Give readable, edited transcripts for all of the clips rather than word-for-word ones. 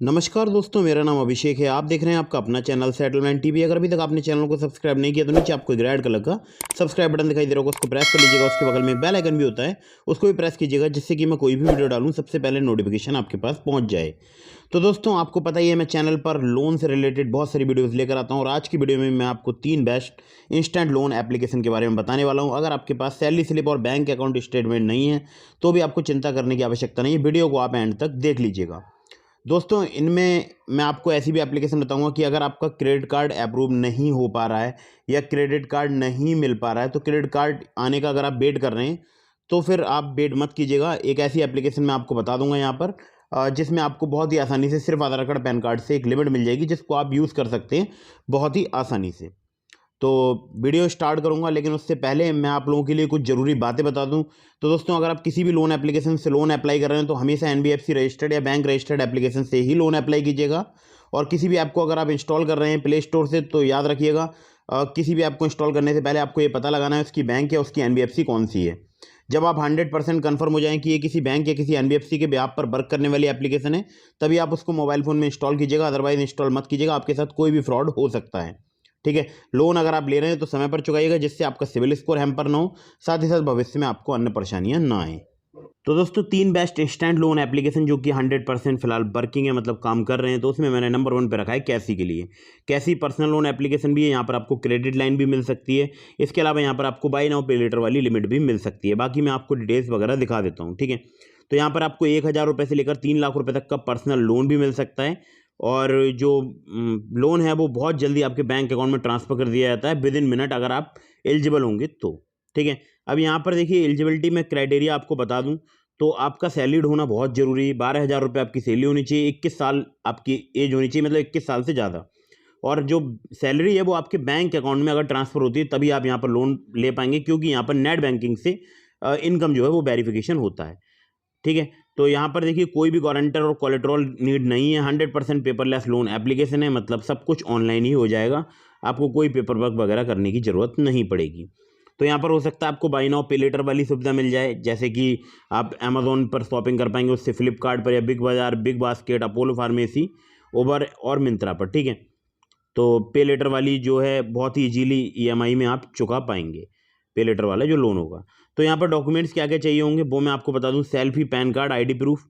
नमस्कार दोस्तों, मेरा नाम अभिषेक है। आप देख रहे हैं आपका अपना चैनल सेटलमेंट टीवी। अगर अभी तक आपने चैनल को सब्सक्राइब नहीं किया तो नीचे आपको एक रेड कलर का सब्सक्राइब बटन दिखाई दे रहा होगा, उसको प्रेस कर लीजिएगा। उसके बगल में एक बेल आइकन भी होता है, उसको भी प्रेस कीजिएगा, जिससे कि मैं कोई भी वीडियो डालूं सबसे पहले नोटिफिकेशन आपके पास पहुंच जाए। तो दोस्तों, आपको पता ही है मैं चैनल पर लोन से रिलेटेड बहुत सारी वीडियोज़ लेकर आता हूँ और आज की वीडियो में मैं आपको 3 बेस्ट इंस्टेंट लोन एप्लीकेशन के बारे में बताने वाला हूँ। अगर आपके पास सैलरी स्लिप और बैंक अकाउंट स्टेटमेंट नहीं है तो भी आपको चिंता करने की आवश्यकता नहीं है। वीडियो को आप एंड तक देख लीजिएगा। दोस्तों, इनमें मैं आपको ऐसी भी एप्लीकेशन बताऊंगा कि अगर आपका क्रेडिट कार्ड अप्रूव नहीं हो पा रहा है या क्रेडिट कार्ड नहीं मिल पा रहा है, तो क्रेडिट कार्ड आने का अगर आप वेट कर रहे हैं तो फिर आप वेट मत कीजिएगा। एक ऐसी एप्लीकेशन मैं आपको बता दूंगा यहाँ पर, जिसमें आपको बहुत ही आसानी से सिर्फ आधार कार्ड पैन कार्ड से एक लिमिट मिल जाएगी, जिसको आप यूज़ कर सकते हैं बहुत ही आसानी से। तो वीडियो स्टार्ट करूंगा, लेकिन उससे पहले मैं आप लोगों के लिए कुछ ज़रूरी बातें बता दूं। तो दोस्तों, अगर आप किसी भी लोन एप्लीकेशन से लोन अप्लाई कर रहे हैं तो हमेशा एनबीएफसी रजिस्टर्ड या बैंक रजिस्टर्ड एप्लीकेशन से ही लोन अप्लाई कीजिएगा। और किसी भी ऐप को अगर आप इंस्टॉल कर रहे हैं प्ले स्टोर से, तो याद रखिएगा, किसी भी ऐप को इंस्टॉल करने से पहले आपको ये पता लगाना है उसकी बैंक या उसकी एनबीएफसी कौन सी है। जब आप 100% कन्फर्म हो जाएं कि ये किसी बैंक या किसी एनबीएफसी के ब्याज पर वर्क करने वाली एप्लीकेशन है, तभी आप उसको मोबाइल फ़ोन में इंस्टॉल कीजिएगा। अदरवाइज इंस्टॉल मत कीजिएगा, आपके साथ कोई भी फ्रॉड हो सकता है। ठीक है। लोन अगर आप ले रहे हैं तो समय पर चुकाइएगा, जिससे आपका सिविल स्कोर हैम्पर ना हो, साथ ही साथ भविष्य में आपको अन्य परेशानियां ना आए। तो दोस्तों, 3 बेस्ट इंस्टेंट लोन एप्लीकेशन जो कि 100% फिलहाल वर्किंग है, मतलब काम कर रहे हैं, तो उसमें मैंने नंबर 1 पे रखा है कैसी के लिए। कैसी पर्सनल लोन एप्लीकेशन भी है, यहाँ पर आपको क्रेडिट लाइन भी मिल सकती है। इसके अलावा यहाँ पर आपको बाय नाउ पे लेटर वाली लिमिट भी मिल सकती है। बाकी मैं आपको डिटेल्स वगैरह दिखा देता हूँ। ठीक है। तो यहाँ पर आपको 1,000 रुपये से लेकर 3 लाख रुपये तक का पर्सनल लोन भी मिल सकता है। और जो लोन है वो बहुत जल्दी आपके बैंक अकाउंट में ट्रांसफ़र कर दिया जाता है विद इन मिनट, अगर आप एलिजिबल होंगे तो। ठीक है। अब यहाँ पर देखिए, एलिजिबिलिटी में क्राइटेरिया आपको बता दूं, तो आपका सैलरीड होना बहुत ज़रूरी है। 12,000 रुपये आपकी सैलरी होनी चाहिए। 21 साल आपकी एज होनी चाहिए, मतलब 21 साल से ज़्यादा। और जो सैलरी है वो आपके बैंक अकाउंट में अगर ट्रांसफ़र होती है तभी आप यहाँ पर लोन ले पाएंगे, क्योंकि यहाँ पर नेट बैंकिंग से इनकम जो है वो वेरिफिकेशन होता है। ठीक है। तो यहाँ पर देखिए, कोई भी गारंटर और कोलेट्रल नीड नहीं है। 100% पेपरलेस लोन एप्लीकेशन है, मतलब सब कुछ ऑनलाइन ही हो जाएगा। आपको कोई पेपर वर्क वगैरह करने की ज़रूरत नहीं पड़ेगी। तो यहाँ पर हो सकता है आपको बाय नाउ पे लेटर वाली सुविधा मिल जाए, जैसे कि आप अमेज़न पर शॉपिंग कर पाएंगे उससे, फ्लिपकार्ट पर या बिग बाज़ार, बिग बास्केट, अपोलो फार्मेसी, उबर और मिंत्रा पर। ठीक है। तो पे लेटर वाली जो है बहुत ही इजीली ईएमआई में आप चुका पाएंगे, पे लेटर वाला जो लोन होगा। तो यहाँ पर डॉक्यूमेंट्स क्या क्या चाहिए होंगे वो मैं आपको बता दूं। Selfie, pan card, ID proof.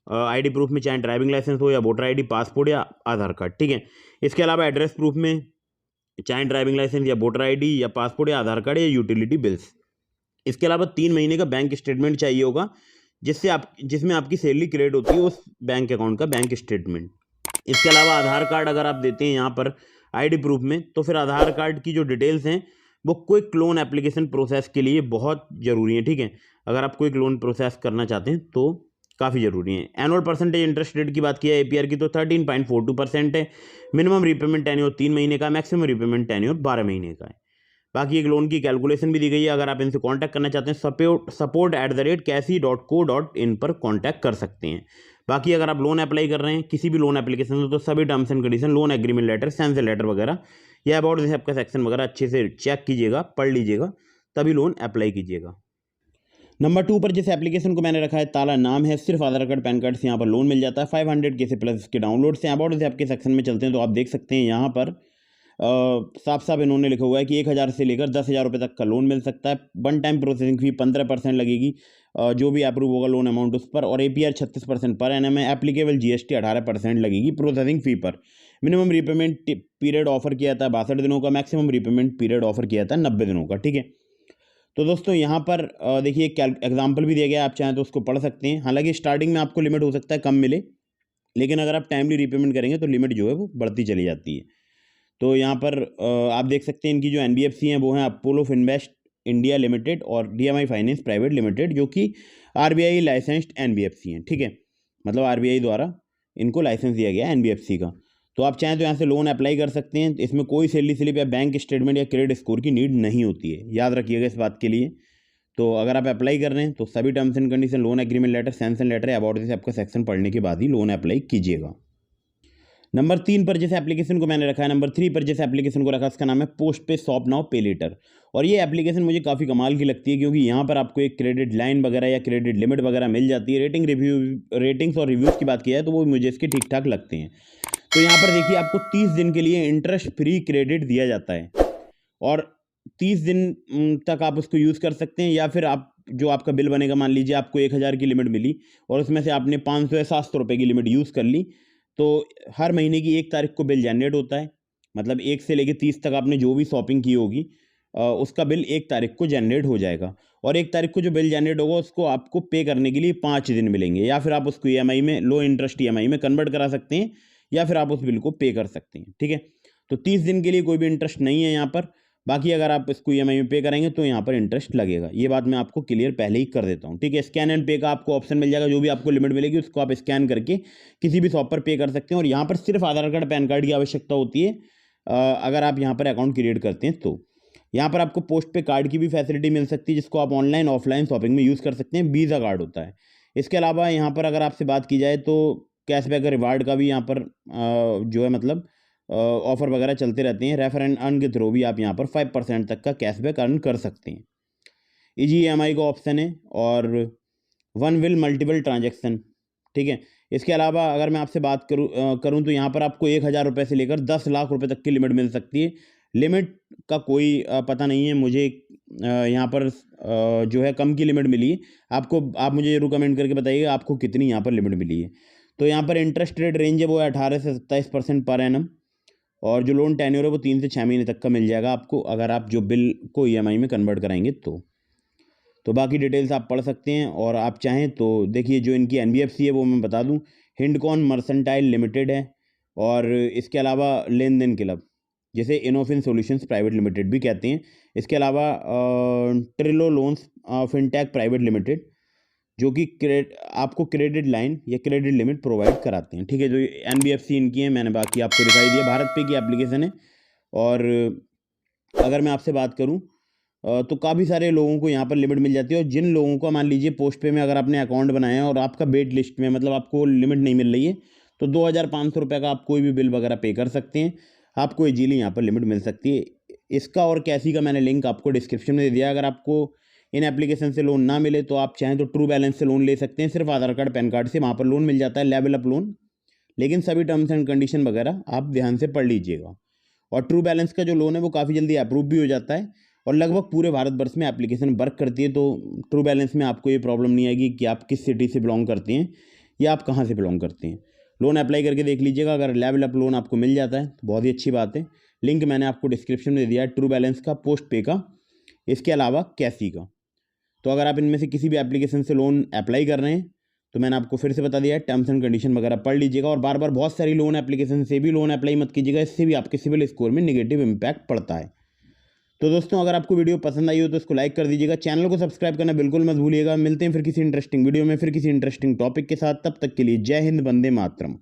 ID proof में चाहे ड्राइविंग लाइसेंस हो या वोटर आईडी, पासपोर्ट या आधार कार्ड। ठीक है। इसके अलावा एड्रेस प्रूफ में चाहे ड्राइविंग लाइसेंस या वोटर आईडी या पासपोर्ट या आधार कार्ड या यूटिलिटी बिल्स। इसके अलावा 3 महीने का बैंक स्टेटमेंट चाहिए होगा, जिसमें आपकी सैलरी क्रेडिट होती है उस बैंक अकाउंट का बैंक स्टेटमेंट। इसके अलावा आधार कार्ड अगर आप देते हैं यहाँ पर आईडी प्रूफ में, तो फिर आधार कार्ड की जो डिटेल्स हैं वो क्विक लोन एप्लीकेशन प्रोसेस के लिए बहुत ज़रूरी है। ठीक है। अगर आप क्विक लोन प्रोसेस करना चाहते हैं तो काफ़ी ज़रूरी है। एनुअल परसेंटेज इंटरेस्ट रेट की बात की है एपीआर की, तो 13.42% है। मिनिमम रीपेमेंट टेन्योर 3 महीने का, मैक्सिमम रीपेमेंट टेन्योर 12 महीने का है। बाकी एक लोन की कैलकुलेशन भी दी गई है। अगर आप इनसे कांटेक्ट करना चाहते हैं, support@कैसी.co.in पर कांटेक्ट कर सकते हैं। बाकी अगर आप लोन अप्लाई कर रहे हैं किसी भी लोन एप्लीकेशन में, तो सभी terms and condition, loan agreement letter, sanction letter वगैरह या अबाउट दिस आपका सेक्शन वगैरह अच्छे से चेक कीजिएगा, पढ़ लीजिएगा, तभी लोन अप्लाई कीजिएगा। नंबर 2 पर जिस एप्लीकेशन को मैंने रखा है, ताला नाम है। सिर्फ आधार कार्ड पैन कार्ड से यहाँ पर लोन मिल जाता है। 500 के से प्लस इसके डाउनलोड से। अबाउट दिस आपके सेक्शन में चलते हैं तो आप देख सकते हैं यहाँ पर साफ साफ इन्होंने लिखा हुआ है कि 1,000 से लेकर 10,000 रुपये तक का लोन मिल सकता है। 1 टाइम प्रोसेसिंग फी 15% लगेगी, जो भी अप्रूव होगा लोन अमाउंट उस पर। और एपीआर 36% पर एनएम है। एप्लीकेबल जीएसटी 18% लगेगी प्रोसेसिंग फ़ी पर। मिनिमम रीपेमेंट पीरियड ऑफर किया था 62 दिनों का। मैक्सिमम रीपेमेंट पीरियड ऑफर किया था 90 दिनों का। ठीक है। तो दोस्तों, यहाँ पर देखिए एक एग्जाम्पल भी दिया गया है, आप चाहें तो उसको पढ़ सकते हैं। हालांकि स्टार्टिंग में आपको लिमिट हो सकता है कम मिले, लेकिन अगर आप टाइमली रीपेमेंट करेंगे तो लिमिट जो है वो बढ़ती चली जाती है। तो यहाँ पर आप देख सकते हैं इनकी जो एनबीएफसी हैं वो हैं अपोलो फिनवेस्ट इंडिया लिमिटेड और डीएमआई फाइनेंस प्राइवेट लिमिटेड, जो कि आरबीआई लाइसेंस्ड एनबीएफसी हैं। ठीक है। मतलब आरबीआई द्वारा इनको लाइसेंस दिया गया है एनबीएफसी का। तो आप चाहें तो यहाँ से लोन अप्लाई कर सकते हैं। इसमें कोई सैलरी स्लिप या बैंक स्टेटमेंट या क्रेडिट स्कोर की नीड नहीं होती है, याद रखिएगा इस बात के लिए। तो अगर आप अप्लाई कर रहे हैं तो सभी terms and condition, loan agreement letter, sanction letter या अबाउट दिस आपका सेक्शन पढ़ने के बाद ही लोन अप्लाई कीजिएगा। नंबर 3 पर जिस एप्लीकेशन को मैंने रखा है, नंबर 3 पर जिस एप्लीकेशन को रखा है, उसका नाम है पोस्ट पे शॉप नाउ पे लेटर। और ये एप्लीकेशन मुझे काफ़ी कमाल की लगती है, क्योंकि यहाँ पर आपको एक क्रेडिट लाइन वगैरह या क्रेडिट लिमिट वगैरह मिल जाती है। रेटिंग्स और रिव्यूज़ की बात की जाए तो वो मुझे इसके ठीक ठाक लगते हैं। तो यहाँ पर देखिए, आपको 30 दिन के लिए इंटरेस्ट फ्री क्रेडिट दिया जाता है, और 30 दिन तक आप उसको यूज़ कर सकते हैं। या फिर आप जो आपका बिल बनेगा, मान लीजिए आपको 1000 की लिमिट मिली और उसमें से आपने 500 या 700 रुपये की लिमिट यूज़ कर ली, तो हर महीने की 1 तारीख को बिल जनरेट होता है। मतलब 1 से लेके 30 तक आपने जो भी शॉपिंग की होगी, उसका बिल 1 तारीख को जनरेट हो जाएगा। और 1 तारीख को जो बिल जनरेट होगा, उसको आपको पे करने के लिए 5 दिन मिलेंगे। या फिर आप उसको ईएमआई में, लो इंटरेस्ट ईएमआई में कन्वर्ट करा सकते हैं, या फिर आप उस बिल को पे कर सकते हैं। ठीक है, तो 30 दिन के लिए कोई भी इंटरेस्ट नहीं है यहाँ पर। बाकी अगर आप इसको ईएमआई में पे करेंगे तो यहाँ पर इंटरेस्ट लगेगा। ये बात मैं आपको क्लियर पहले ही कर देता हूँ। ठीक है, स्कैन एंड पे का आपको ऑप्शन मिल जाएगा। जो भी आपको लिमिट मिलेगी उसको आप स्कैन करके किसी भी शॉप पर पे कर सकते हैं। और यहाँ पर सिर्फ आधार कार्ड, पैन कार्ड की आवश्यकता होती है, अगर आप यहाँ पर अकाउंट क्रिएट करते हैं तो। यहाँ पर आपको पोस्ट पे कार्ड की भी फैसिलिटी मिल सकती है, जिसको आप ऑनलाइन ऑफलाइन शॉपिंग में यूज़ कर सकते हैं। वीज़ा कार्ड होता है। इसके अलावा यहाँ पर अगर आपसे बात की जाए तो कैशबैक रिवार्ड का भी यहाँ पर जो है मतलब ऑफ़र वगैरह चलते रहते हैं। रेफर एंड अर्न के थ्रू भी आप यहाँ पर 5% तक का कैशबैक अर्न कर सकते हैं। ईजी ईएमआई का ऑप्शन है, और वन विल मल्टीपल ट्रांजैक्शन। ठीक है, इसके अलावा अगर मैं आपसे बात करूँ तो यहाँ पर आपको 1000 रुपये से लेकर 10 लाख रुपए तक की लिमिट मिल सकती है। लिमिट का कोई पता नहीं है मुझे। यहाँ पर जो है कम की लिमिट मिली है आपको। आप मुझे ज़रूर कमेंट करके बताइएगा आपको कितनी यहाँ पर लिमिट मिली है। तो यहाँ पर इंटरेस्ट रेट रेंज है वो है 18 से 27% पर एनम। और जो लोन टेन्योर है वो 3 से 6 महीने तक का मिल जाएगा आपको, अगर आप जो बिल को ईएमआई में कन्वर्ट कराएंगे तो बाकी डिटेल्स आप पढ़ सकते हैं। और आप चाहें तो देखिए, जो इनकी एनबीएफसी है वो मैं बता दूं, हिंडकॉन मर्सेंटाइल लिमिटेड है। और इसके अलावा लेन देन क्लब, जिसे इनोफिन सॉल्यूशंस प्राइवेट लिमिटेड भी कहते हैं। इसके अलावा ट्रिलो लोन्स फिनटेक प्राइवेट लिमिटेड, जो कि आपको क्रेडिट लाइन या क्रेडिट लिमिट प्रोवाइड कराते हैं। ठीक है, जो एनबीएफसी इनकी है, मैंने बाकी आपको दिखाई दिया। भारत पे की एप्लीकेशन है। और अगर मैं आपसे बात करूं तो काफ़ी सारे लोगों को यहाँ पर लिमिट मिल जाती है। और जिन लोगों को, मान लीजिए पोस्ट पे में अगर आपने अकाउंट बनाया है और आपका वेट लिस्ट में, मतलब आपको लिमिट नहीं मिल रही है, तो 2500 रुपये का आप कोई भी बिल वगैरह पे कर सकते हैं। आपको इजीली यहाँ पर लिमिट मिल सकती है। इसका और कैसी का मैंने लिंक आपको डिस्क्रिप्शन में दे दिया। अगर आपको इन एप्लीकेशन से लोन ना मिले तो आप चाहें तो ट्रू बैलेंस से लोन ले सकते हैं। सिर्फ आधार कार्ड, पैन कार्ड से वहाँ पर लोन मिल जाता है, लेवल अप लोन। लेकिन सभी टर्म्स एंड कंडीशन वगैरह आप ध्यान से पढ़ लीजिएगा। और ट्रू बैलेंस का जो लोन है वो काफ़ी जल्दी अप्रूव भी हो जाता है, और लगभग पूरे भारतवर्ष में एप्लीकेशन वर्क करती है। तो ट्रू बैलेंस में आपको ये प्रॉब्लम नहीं आएगी कि आप किस सिटी से बिलोंग करते हैं या आप कहाँ से बिलोंग करते हैं। लोन अप्लाई करके देख लीजिएगा। अगर लेवल अप लोन आपको मिल जाता है तो बहुत ही अच्छी बात है। लिंक मैंने आपको डिस्क्रिप्शन में दे दिया है, ट्रू बैलेंस का, पोस्ट पे का, इसके अलावा कैसी का। तो अगर आप इनमें से किसी भी एप्लीकेशन से लोन अप्लाई कर रहे हैं तो मैंने आपको फिर से बता दिया है, टर्म्स एंड कंडीशन वगैरह पढ़ लीजिएगा। और बार बार बहुत सारी लोन एप्लीकेशन से भी लोन अप्लाई मत कीजिएगा, इससे भी आपके सिविल स्कोर में नेगेटिव इम्पैक्ट पड़ता है। तो दोस्तों, अगर आपको वीडियो पसंद आई हो तो इसको लाइक कर दीजिएगा। चैनल को सब्सक्राइब करना बिल्कुल मत भूलिएगा। मिलते हैं फिर किसी इंटरेस्टिंग वीडियो में, फिर किसी इंटरेस्टिंग टॉपिक के साथ। तब तक के लिए जय हिंद, वंदे मातरम।